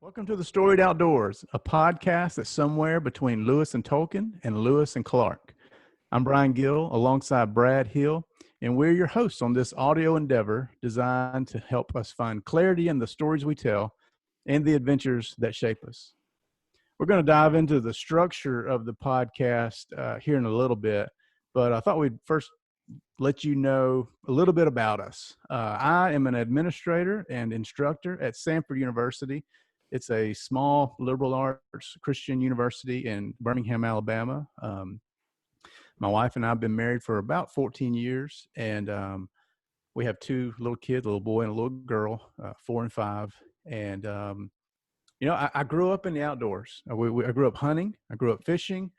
Welcome to the Storied Outdoors, a podcast that's somewhere between Lewis and Tolkien and Lewis and Clark. I'm Brian Gill alongside Brad Hill, and we're your hosts on this audio endeavor designed to help us find clarity in the stories we tell and the adventures that shape us. We're going to dive into the structure of the podcast here in a little bit, but I thought we'd first let you know a little bit about us. I am an administrator and instructor at Samford University. It's a small liberal arts Christian university in Birmingham, Alabama. My wife and I have been married for about 14 years, and we have two little kids, a little boy and a little girl, 4 and 5. And, I grew up in the outdoors. I grew up hunting. I grew up fishing,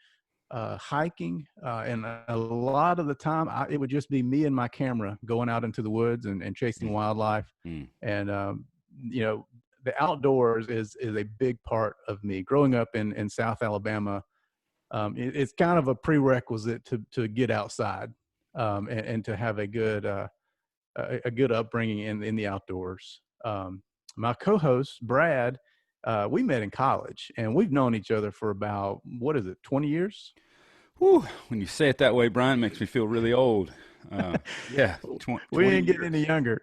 hiking, and a lot of the time it would just be me and my camera going out into the woods and chasing wildlife. And, the outdoors is a big part of me. Growing up in South Alabama, it's kind of a prerequisite to get outside and to have a good upbringing in the outdoors. My co-host Brad, we met in college, and we've known each other for about 20 years? Whew, when you say it that way, Brian, it makes me feel really old. Yeah, we ain't getting any younger.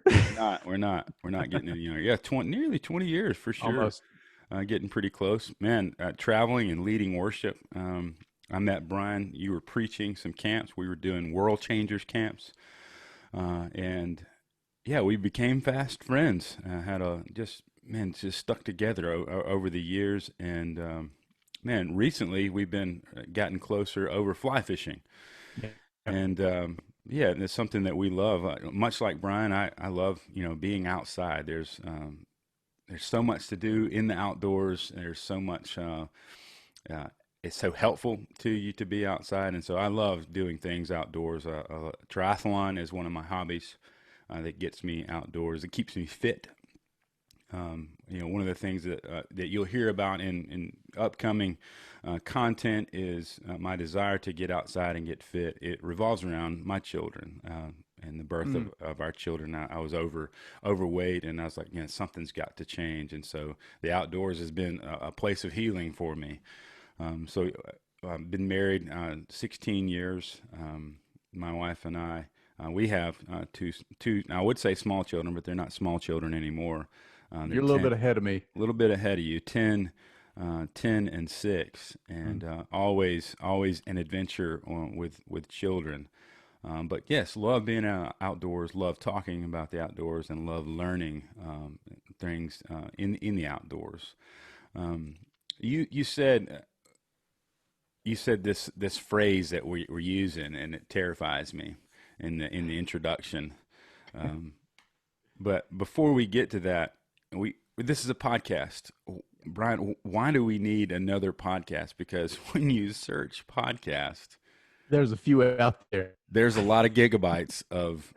We're not getting any younger. Yeah, nearly 20 years for sure. Almost. Getting pretty close, man. Traveling and leading worship. I met Brian. You were preaching some camps. We were doing World Changers camps, and yeah, we became fast friends. Just stuck together over the years, and recently we've been gotten closer over fly fishing. Yeah. And yeah, it's something that we love. Much like Brian, I love being outside. There's so much to do in the outdoors. There's so much. It's so helpful to you to be outside, and so I love doing things outdoors. Triathlon is one of my hobbies that gets me outdoors. It keeps me fit. One of the things that you'll hear about in upcoming content is my desire to get outside and get fit. It revolves around my children and the birth of our children. I was overweight, and I was like, something's got to change. And so the outdoors has been a place of healing for me. So I've been married 16 years. My wife and I, we have two, I would say small children, but they're not small children anymore. You're a little bit ahead of me. A little bit ahead of you, 10 and 6, and always an adventure with children. But yes, love being outdoors, love talking about the outdoors, and love learning things in the outdoors. You said this phrase that we're using, and it terrifies me in the introduction. But before we get to that, this is a podcast. Brian, why do we need another podcast? Because when you search podcast, there's a few out there. There's a lot of gigabytes of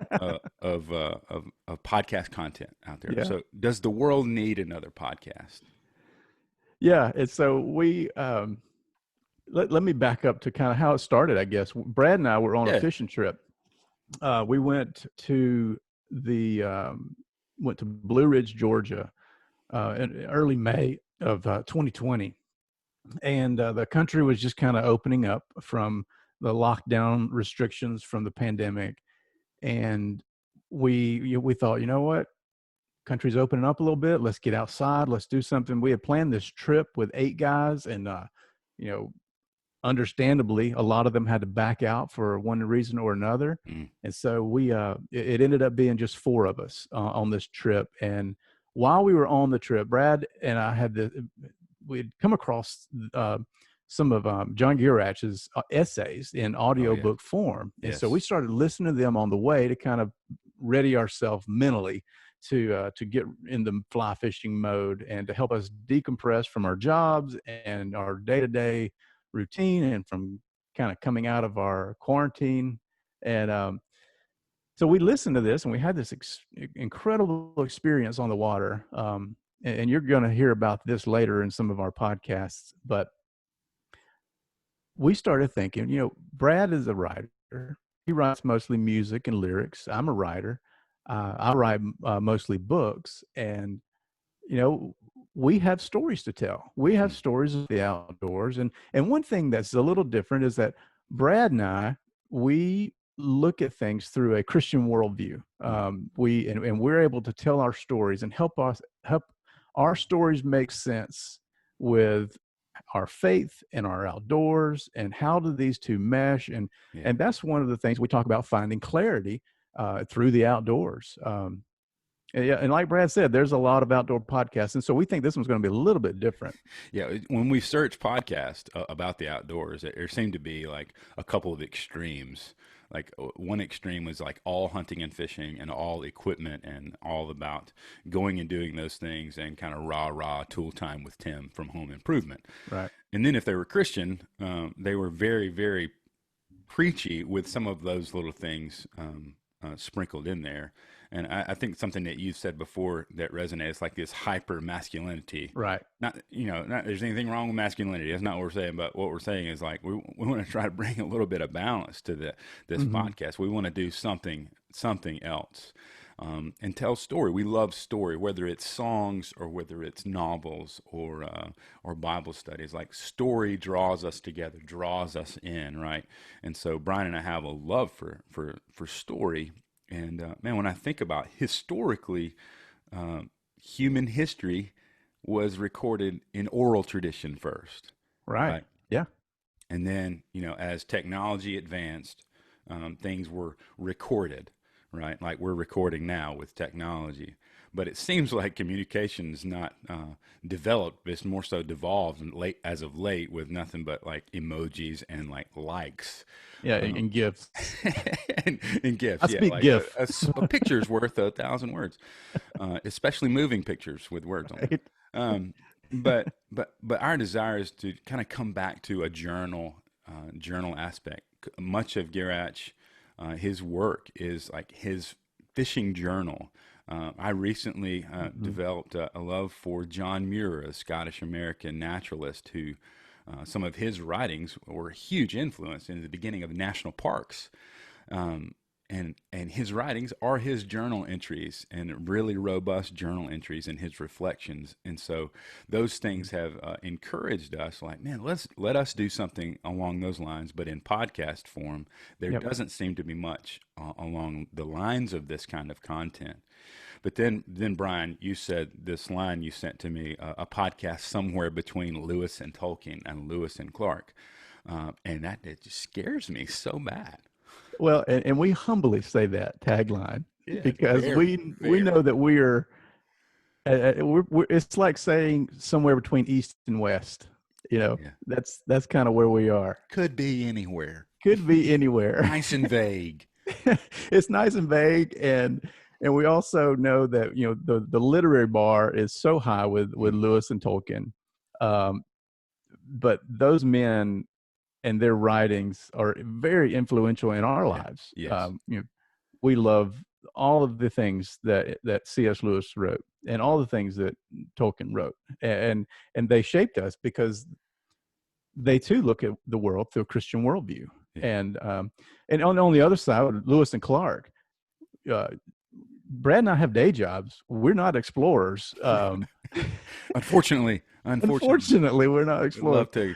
podcast content out there. Yeah. So does the world need another podcast? Yeah. And so we, let me back up to kind of how it started, I guess. Brad and I were on a fishing trip. We went to Blue Ridge, Georgia, in early May of 2020. And the country was just kind of opening up from the lockdown restrictions from the pandemic. And we thought, what? Country's opening up a little bit. Let's get outside. Let's do something. We had planned this trip with 8 guys, and, understandably, a lot of them had to back out for one reason or another. And so it ended up being just 4 of us on this trip. And while we were on the trip, Brad and I we'd come across some of John Gierach's essays in audiobook form. And so we started listening to them on the way to kind of ready ourselves mentally to get in the fly fishing mode and to help us decompress from our jobs and our day-to-day routine and from kind of coming out of our quarantine. And so we listened to this, and we had this incredible experience on the water. And you're going to hear about this later in some of our podcasts. But we started thinking, Brad is a writer. He writes mostly music and lyrics. I'm a writer. I write mostly books. And, we have stories to tell. We have Mm. stories of the outdoors. And one thing that's a little different is that Brad and I, we look at things through a Christian worldview. Mm. And we're able to tell our stories and help our stories make sense with our faith and our outdoors, and how do these two mesh. And Yeah. and that's one of the things we talk about, finding clarity through the outdoors. And yeah, and like Brad said, there's a lot of outdoor podcasts, and so we think this one's going to be a little bit different. Yeah, when we search podcast about the outdoors, there seemed to be like a couple of extremes. Like one extreme was like all hunting and fishing and all equipment and all about going and doing those things and kind of rah tool time with Tim from Home Improvement. Right. And then if they were Christian, they were very preachy with some of those little things sprinkled in there. And I think something that you said before that resonates, like this hyper masculinity. Right. Not, not there's anything wrong with masculinity. That's not what we're saying. But what we're saying is like we want to try to bring a little bit of balance to this podcast. We want to do something else. And tell story. We love story, whether it's songs or whether it's novels or Bible studies. Like story draws us together, draws us in, right? And so Brian and I have a love for story. And man, when I think about historically, human history was recorded in oral tradition first, Right. Yeah. and then as technology advanced, things were recorded, right? Like we're recording now with technology. But it seems like communication is not developed. It's more so devolved as of late with nothing but like emojis and like likes. Yeah. And gifts. and gifts. I Yeah, speak like GIF. a picture's worth 1,000 words, especially moving pictures with words on Right. them. But our desire is to kind of come back to a journal aspect. Much of Garach, his work is like his fishing journal. I recently developed a love for John Muir, a Scottish American naturalist who some of his writings were a huge influence in the beginning of national parks. And his writings are his journal entries, and really robust journal entries and his reflections. And so those things have encouraged us, like, man, let us do something along those lines, but in podcast form. There Yep. doesn't seem to be much along the lines of this kind of content. But then Brian, you said this line you sent to me, a podcast somewhere between Lewis and Tolkien and Lewis and Clark. And that it just scares me so bad. Well, and we humbly say that tagline Yeah, because we very. know that we're it's like saying somewhere between East and West. Yeah. That's kind of where we are. Could be anywhere. Could be anywhere. Nice and vague. It's nice and vague, and we also know that the literary bar is so high with Lewis and Tolkien, but those men and their writings are very influential in our Yeah. lives. Yes. We love all of the things that C.S. Lewis wrote and all the things that Tolkien wrote, and they shaped us because they too look at the world through a Christian worldview. Yeah. And on the other side, Lewis and Clark, Brad and I have day jobs. We're not explorers. Unfortunately, Unfortunately, we're not I'd explorers. love to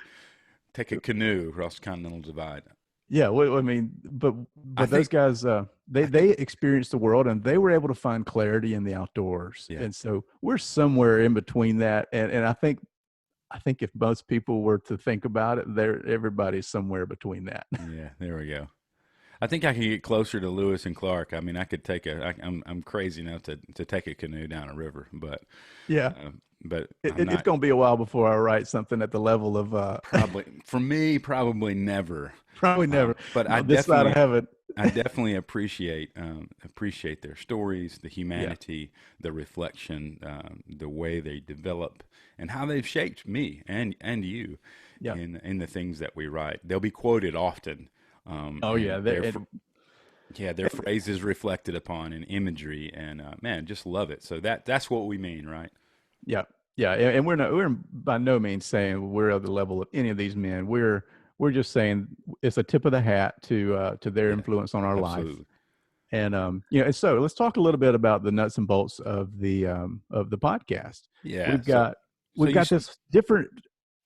take a canoe across the Continental Divide. Yeah, I mean, but those guys, they experienced the world, and they were able to find clarity in the outdoors. Yeah. And so we're somewhere in between that. And I think if most people were to think about it, everybody's somewhere between that. Yeah, there we go. I think I can get closer to Lewis and Clark. I mean, I could take I'm crazy enough to take a canoe down a river, but Yeah. but It's going to be a while before I write something at the level of probably for me, probably never. probably never. But No, I this side of heaven. I definitely appreciate their stories, the humanity, the reflection, the way they develop, and how they've shaped me and you Yeah. in the things that we write. They'll be quoted often. Oh yeah, Their phrases reflected upon in imagery, and man, just love it. So that's what we mean, right? yeah, and we're by no means saying we're at the level of any of these men. We're just saying it's a tip of the hat to their influence on our life. Absolutely. And and so let's talk a little bit about the nuts and bolts of the podcast. Yeah. We've got So we've you, got this different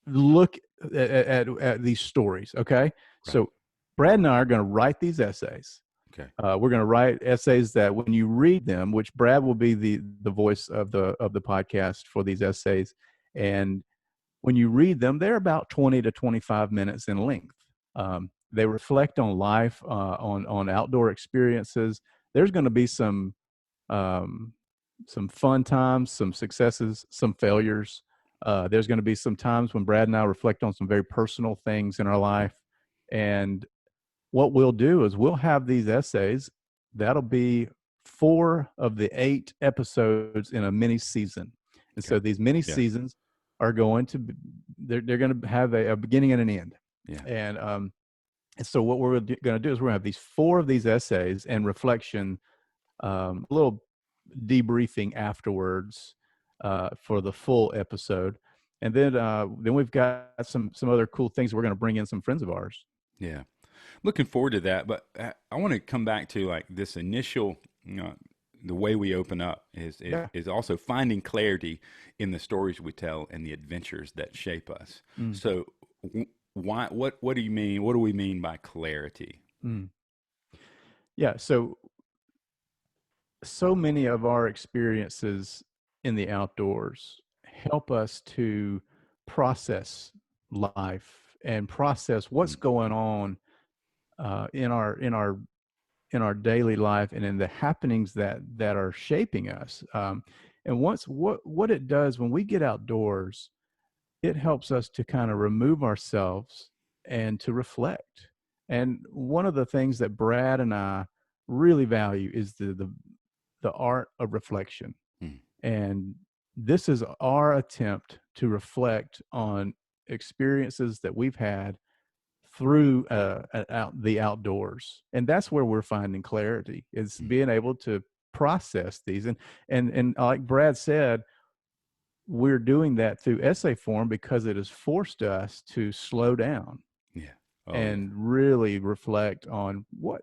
look at these stories. Okay, right. so Brad and I are going to write these essays. Okay. We're going to write essays that when you read them, which Brad will be the voice of the podcast for these essays, and when you read them, they're about 20 to 25 minutes in length. They reflect on life, on outdoor experiences. There's going to be um, some fun times, some successes, some failures. There's going to be some times when Brad and I reflect on some very personal things in our life. And what we'll do is we'll have these essays. That'll be 4 of the 8 episodes in a mini season. And Okay. so these mini Yeah. seasons are going to be, they're going to have a beginning and an end. Yeah. And so what we're going to do is we're going to have these 4 of these essays and reflection, a little debriefing afterwards for the full episode. And then we've got some other cool things. We're going to bring in some friends of ours. Yeah. Looking forward to that. But I want to come back to like this initial, the way we open up Yeah. is also finding clarity in the stories we tell and the adventures that shape us. Mm. So why, what do you mean? What do we mean by clarity? Mm. Yeah. So many of our experiences in the outdoors help us to process life and process what's Mm, going on in our daily life and in the happenings that are shaping us. And once what it does when we get outdoors, it helps us to kind of remove ourselves and to reflect. And one of the things that Brad and I really value is the art of reflection. mm, And this is our attempt to reflect on experiences that we've had through the outdoors. And that's where we're finding clarity, is mm. being able to process these. And like Brad said, we're doing that through essay form because it has forced us to slow down Yeah. Oh, yeah. and really reflect on what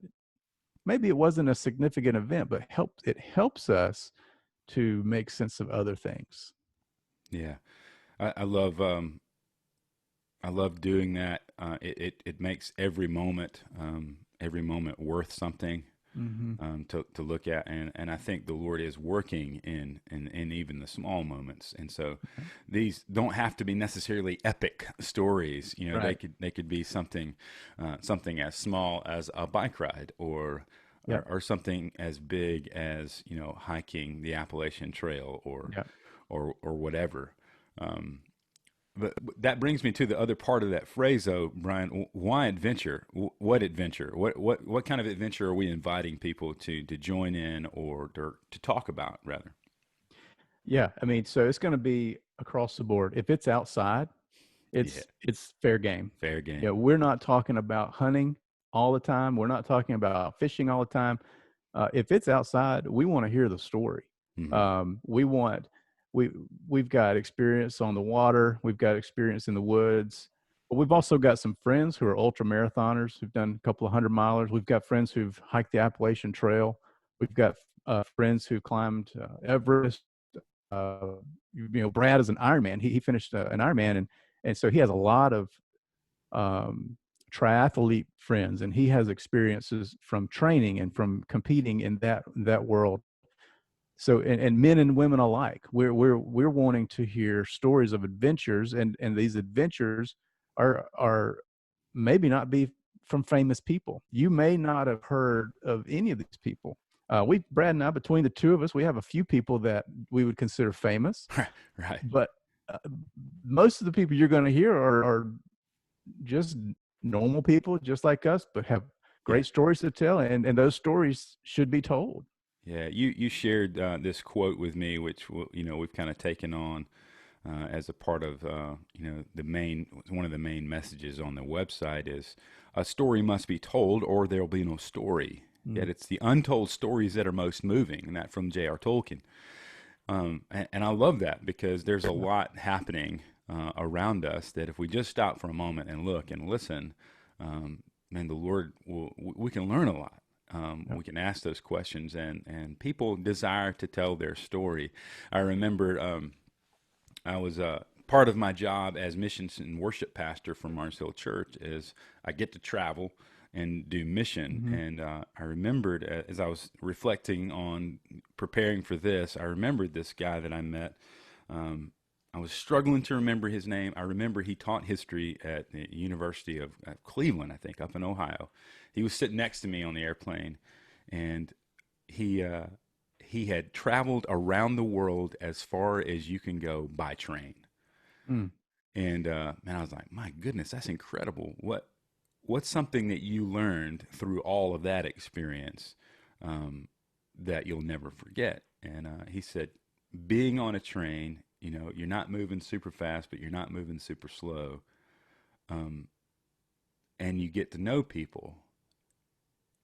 maybe it wasn't a significant event, but it helps us to make sense of other things. Yeah. I love, I love doing that. It makes every moment worth something. Mm-hmm. To look at, and I think the Lord is working in even the small moments, and so these don't have to be necessarily epic stories. Right. They could be something as small as a bike ride, Yep. or something as big as hiking the Appalachian Trail, Yep. or whatever. Um, but that brings me to the other part of that phrase, though, Brian. Why adventure? What adventure? What kind of adventure are we inviting people to join in or to talk about, rather? Yeah. I mean, so it's going to be across the board. If it's outside, Yeah, it's fair game. fair game. Yeah, we're not talking about hunting all the time. We're not talking about fishing all the time. If it's outside, we want to hear the story. Hmm. We want we we've got experience on the water. We've got experience in the woods. But we've also got some friends who are ultra marathoners who've done a couple of 100 milers. We've got friends who've hiked the Appalachian Trail. We've got friends who climbed Everest. Brad is an Ironman. He finished an Ironman, and so he has a lot of um, triathlete friends, and he has experiences from training and from competing in that world. So, and men and women alike, we're wanting to hear stories of adventures, and these adventures are maybe not be from famous people. You may not have heard of any of these people. Brad and I, between the two of us, we have a few people that we would consider famous, Right. but uh, most of the people you're going to hear are just normal people, just like us, but have Yeah. great stories to tell, and those stories should be told. Yeah. You shared this quote with me, which we've kind of taken on as a part of the main one of the main messages on the website is a story must be told or there'll be no story. Mm. Yet it's the untold stories that are most moving, and that from J.R. Tolkien. And I love that because there's a lot happening around us that if we just stop for a moment and look and listen, man, the Lord we can learn a lot. Yep. We can ask those questions, and people desire to tell their story. I remember I was part of my job as missions and worship pastor for Mars Hill Church is I get to travel and do mission. Mm-hmm. And I remembered as I was reflecting on preparing for this, I remembered this guy that I met. Um, I was struggling to remember his name. I remember he taught history at the University of Cleveland, I think, up in Ohio. He was sitting next to me on the airplane, and he uh, he had traveled around the world as far as you can go by train. Mm. And I was like, my goodness, that's incredible. What's something that you learned through all of that experience um, that you'll never forget? And he said, being on a train, you're not moving super fast, but you're not moving super slow, um, and you get to know people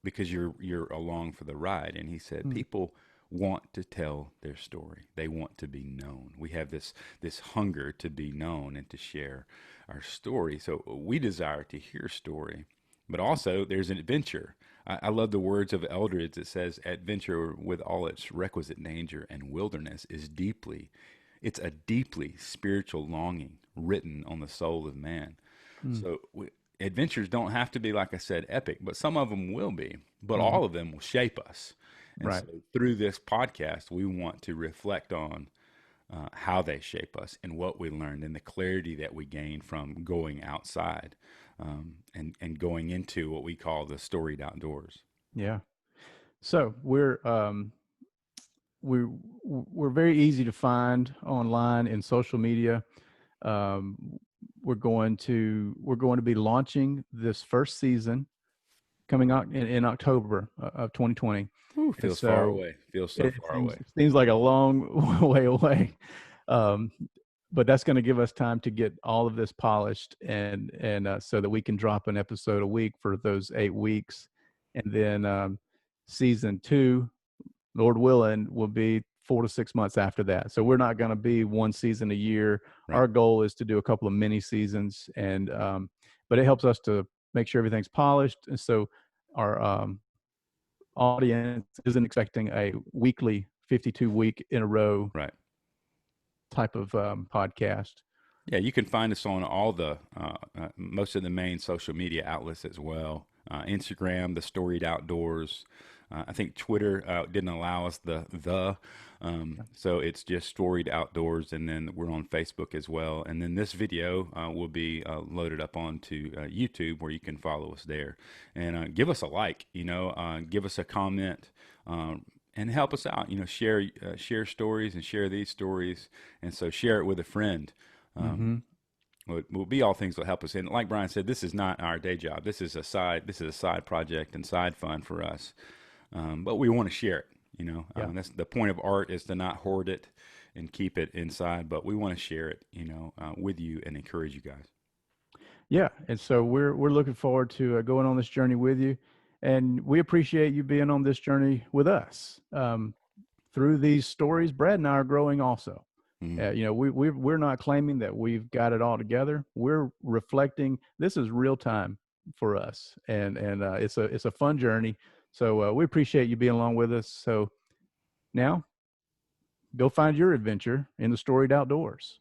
because you're along for the ride. And he said, Mm. people want to tell their story. They want to be known. We have this hunger to be known and to share our story. So we desire to hear story, but also there's an adventure. I love the words of Eldridge that says, "Adventure with all its requisite danger and wilderness is deeply, it's a deeply spiritual longing written on the soul of man." Mm. So adventures don't have to be, like I said, epic, but some of them will be. But Mm. all of them will shape us. And Right. so through this podcast, we want to reflect on how they shape us and what we learned and the clarity that we gain from going outside and going into what we call the storied outdoors. Yeah. So we're we're very easy to find online in social media. Um, we're going to be launching this first season coming out in October of 2020, Ooh, and feels far so away. Feels so it far seems away. it seems like a long way away. Um, but that's going to give us time to get all of this polished and so that we can drop an episode a week for those 8 weeks, and then season two, Lord willing, will be 4 to 6 months after that. So we're not going to be one season a year. Right. Our goal is to do a couple of mini seasons, and but it helps us to make sure everything's polished, and so our audience isn't expecting a weekly 52 week in a row Right. type of podcast. Yeah, you can find us on all the most of the main social media outlets as well. Instagram, the Storied Outdoors. I think Twitter didn't allow us so it's just Storied Outdoors, and then we're on Facebook as well. And then this video will be loaded up onto YouTube, where you can follow us there and give us a like. Give us a comment. And help us out. Share stories and share these stories, and so share it with a friend. Um, Mm-hmm. will be all things will help us. And like Brian said, this is not our day job. This is a side project and side fun for us. But we want to share it. Yeah. That's the point of art, is to not hoard it and keep it inside, but we want to share it, with you and encourage you guys. Yeah, and so we're looking forward to going on this journey with you, and we appreciate you being on this journey with us. Through these stories, Brad and I are growing also. Mm, We're not claiming that we've got it all together. We're reflecting. This is real time for us, and it's a fun journey. So we appreciate you being along with us. So now, go find your adventure in the storied outdoors.